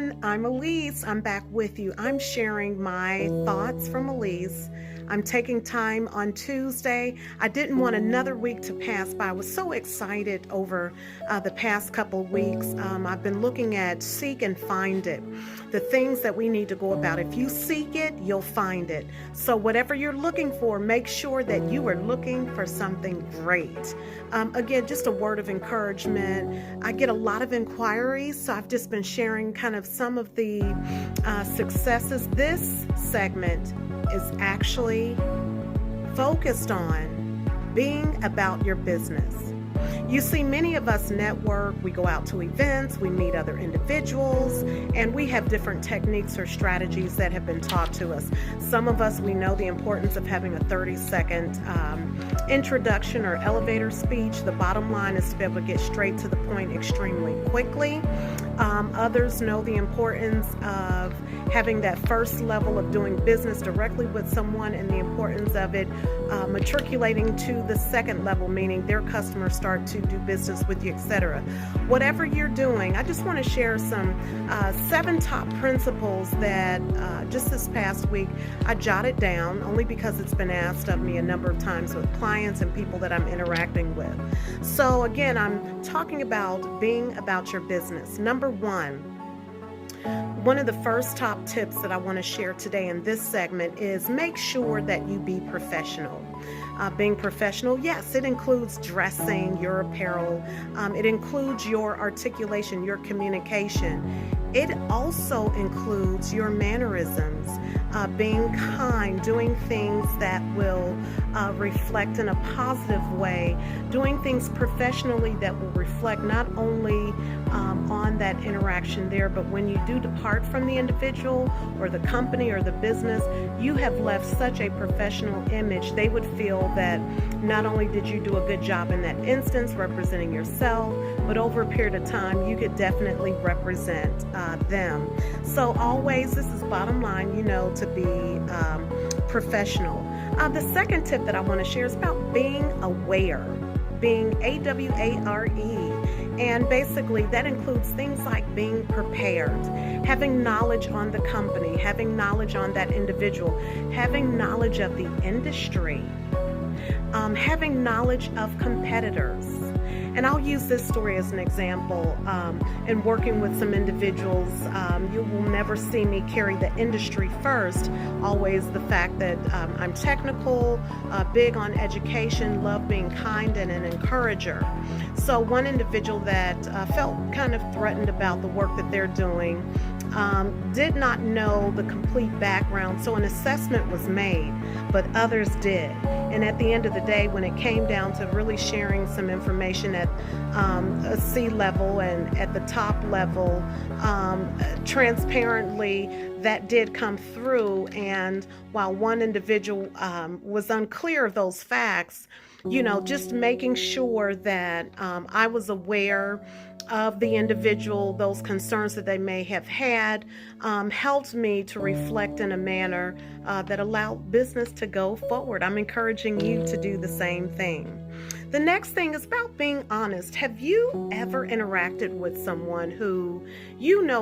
everyone, I'm Elyse. I'm back with you. I'm sharing my thoughts from Elyse. I'm taking time on Tuesday. I didn't want another week to pass by. I was so excited over the past couple of weeks. I've been looking at seek and find it, the things that we need to go about. If you seek it, you'll find it. So whatever you're looking for, make sure that you are looking for something great. Again, just a word of encouragement. I get a lot of inquiries, so I've just been sharing kind of some of the successes. This segment is actually focused on being about your business. You see, many of us network, we go out to events, we meet other individuals, and we have different techniques or strategies that have been taught to us. Some of us, we know the importance of having a 30-second introduction or elevator speech. The bottom line is to be able to get straight to the point extremely quickly. Others know the importance of having that first level of doing business directly with someone and the importance of it matriculating to the second level, meaning their customers start to do business with you, etc. Whatever you're doing, I just want to share some 7 top principles that just this past week I jotted down, only because it's been asked of me a number of times with clients and people that I'm interacting with. So again, I'm talking about being about your business. Number one of the first top tips that I want to share today in this segment is make sure that you be professional. Being professional, yes, it includes dressing, your apparel. It includes your articulation, your communication. It also includes your mannerisms, being kind, doing things that will reflect in a positive way, doing things professionally that will reflect not only on that interaction there, but when you do depart from the individual or the company or the business, you have left such a professional image. They would feel that not only did you do a good job in that instance representing yourself, but over a period of time, you could definitely represent them. So always, this is bottom line, to be professional. The second tip that I want to share is about being aware, being AWARE. And basically that includes things like being prepared, having knowledge on the company, having knowledge on that individual, having knowledge of the industry, having knowledge of competitors. And I'll use this story as an example. In working with some individuals, you will never see me carry the industry first. Always the fact that I'm technical, big on education, love being kind and an encourager. So one individual that felt kind of threatened about the work that they're doing did not know the complete background. So an assessment was made, but others did. And at the end of the day, when it came down to really sharing some information at a C level and at the top level, transparently, that did come through. And while one individual was unclear of those facts, just making sure that I was aware of the individual, those concerns that they may have had, helped me to reflect in a manner that allowed business to go forward. I'm encouraging you to do the same thing. The next thing is about being honest. Have you ever interacted with someone who,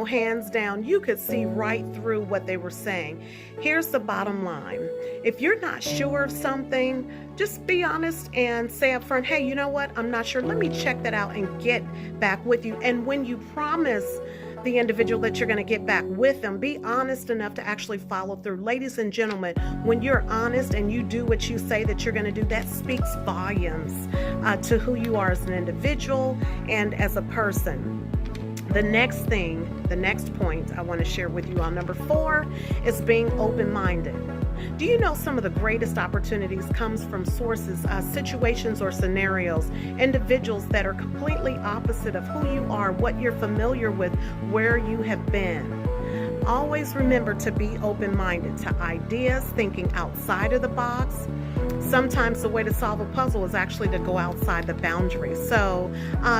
hands down, you could see right through what they were saying? Here's the bottom line. If you're not sure of something, just be honest and say up front, hey, you know what? I'm not sure. Let me check that out and get back with you. And when you promise the individual that you're going to get back with them, be honest enough to actually follow through. Ladies and gentlemen, when you're honest and you do what you say that you're going to do, that speaks volumes to who you are as an individual and as a person. The next point I want to share with you on number 4 is being open-minded. Do you know some of the greatest opportunities comes from sources, situations or scenarios, individuals that are completely opposite of who you are, what you're familiar with, where you have been? Always remember to be open-minded to ideas, thinking outside of the box. Sometimes the way to solve a puzzle is actually to go outside the boundary. So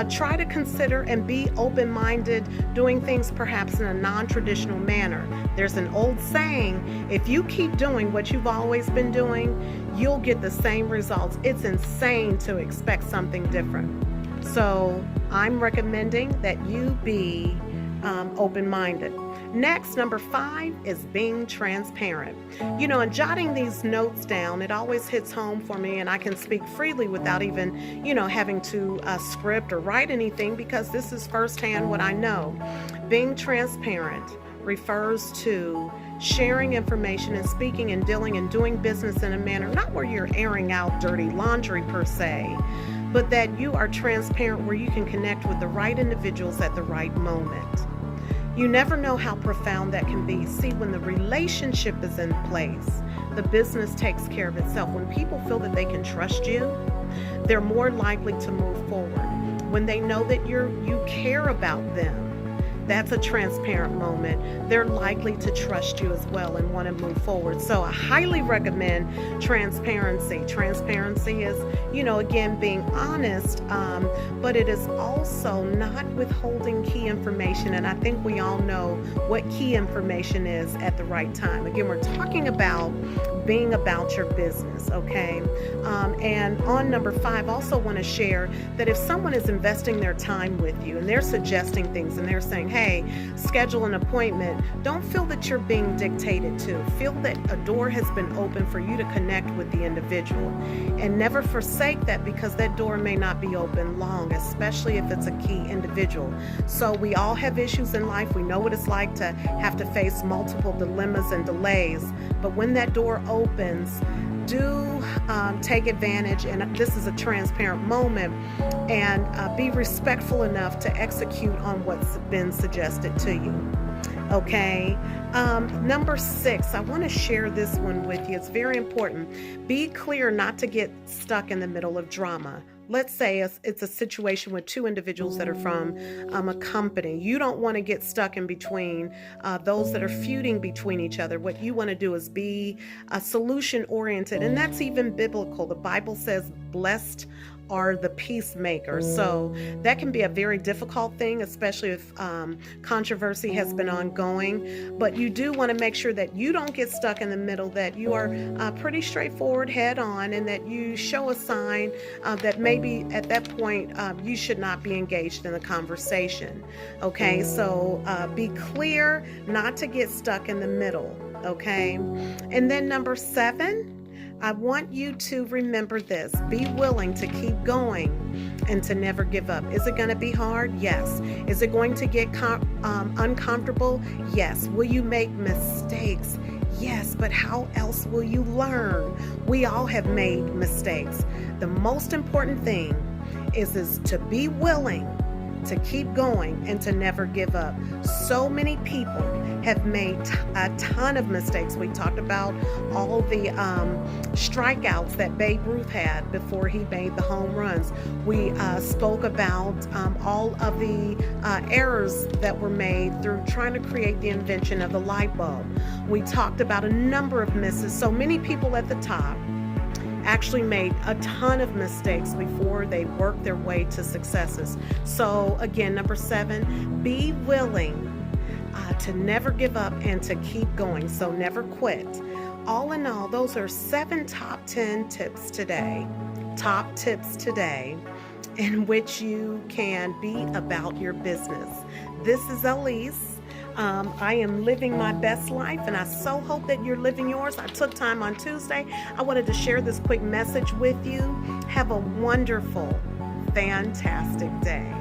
try to consider and be open-minded, doing things perhaps in a non-traditional manner. There's an old saying, if you keep doing what you've always been doing, you'll get the same results. It's insane to expect something different. So I'm recommending that you be open-minded. Next, number 5 is being transparent. And jotting these notes down, it always hits home for me, and I can speak freely without even, having to script or write anything, because this is firsthand what I know. Being transparent refers to sharing information and speaking and dealing and doing business in a manner not where you're airing out dirty laundry per se, but that you are transparent where you can connect with the right individuals at the right moment. You never know how profound that can be. See, when the relationship is in place, the business takes care of itself. When people feel that they can trust you, they're more likely to move forward. When they know that you care about them, that's a transparent moment. They're likely to trust you as well and want to move forward. So I highly recommend transparency. Transparency is, again, being honest, but it is also not withholding key information. And I think we all know what key information is at the right time. Again, we're talking about being about your business, okay? And on number 5, I also want to share that if someone is investing their time with you and they're suggesting things and they're saying, hey, schedule an appointment, don't feel that you're being dictated to. Feel that a door has been opened for you to connect with the individual. And never forsake that, because that door may not be open long, especially if it's a key individual. So we all have issues in life. We know what it's like to have to face multiple dilemmas and delays. But when that door opens, do take advantage, and this is a transparent moment, and be respectful enough to execute on what's been suggested to you. Okay. Number 6, I want to share this one with you. It's very important. Be clear not to get stuck in the middle of drama. Let's say it's a situation with 2 individuals that are from a company. You don't want to get stuck in between those that are feuding between each other. What you want to do is be solution oriented, and that's even biblical. The Bible says, blessed are the peacemakers. So that can be a very difficult thing, especially if controversy has been ongoing. But you do want to make sure that you don't get stuck in the middle, that you are pretty straightforward, head on, and that you show a sign that maybe at that point you should not be engaged in the conversation. Okay, so be clear not to get stuck in the middle. Okay, and then number 7, I want you to remember this. Be willing to keep going and to never give up. Is it going to be hard? Yes. Is it going to get uncomfortable? Yes. Will you make mistakes? Yes. But how else will you learn? We all have made mistakes. The most important thing is to be willing to keep going and to never give up. So many people have made a ton of mistakes. We talked about all the strikeouts that Babe Ruth had before he made the home runs. We spoke about all of the errors that were made through trying to create the invention of the light bulb. We talked about a number of misses. So many people at the top actually made a ton of mistakes before they worked their way to successes. So again, number 7, be willing to never give up and to keep going. So never quit. All in all, those are 7 top 10 tips today. Top tips today in which you can be about your business. This is Elyse. I am living my best life, and I so hope that you're living yours. I took time on Tuesday. I wanted to share this quick message with you. Have a wonderful, fantastic day.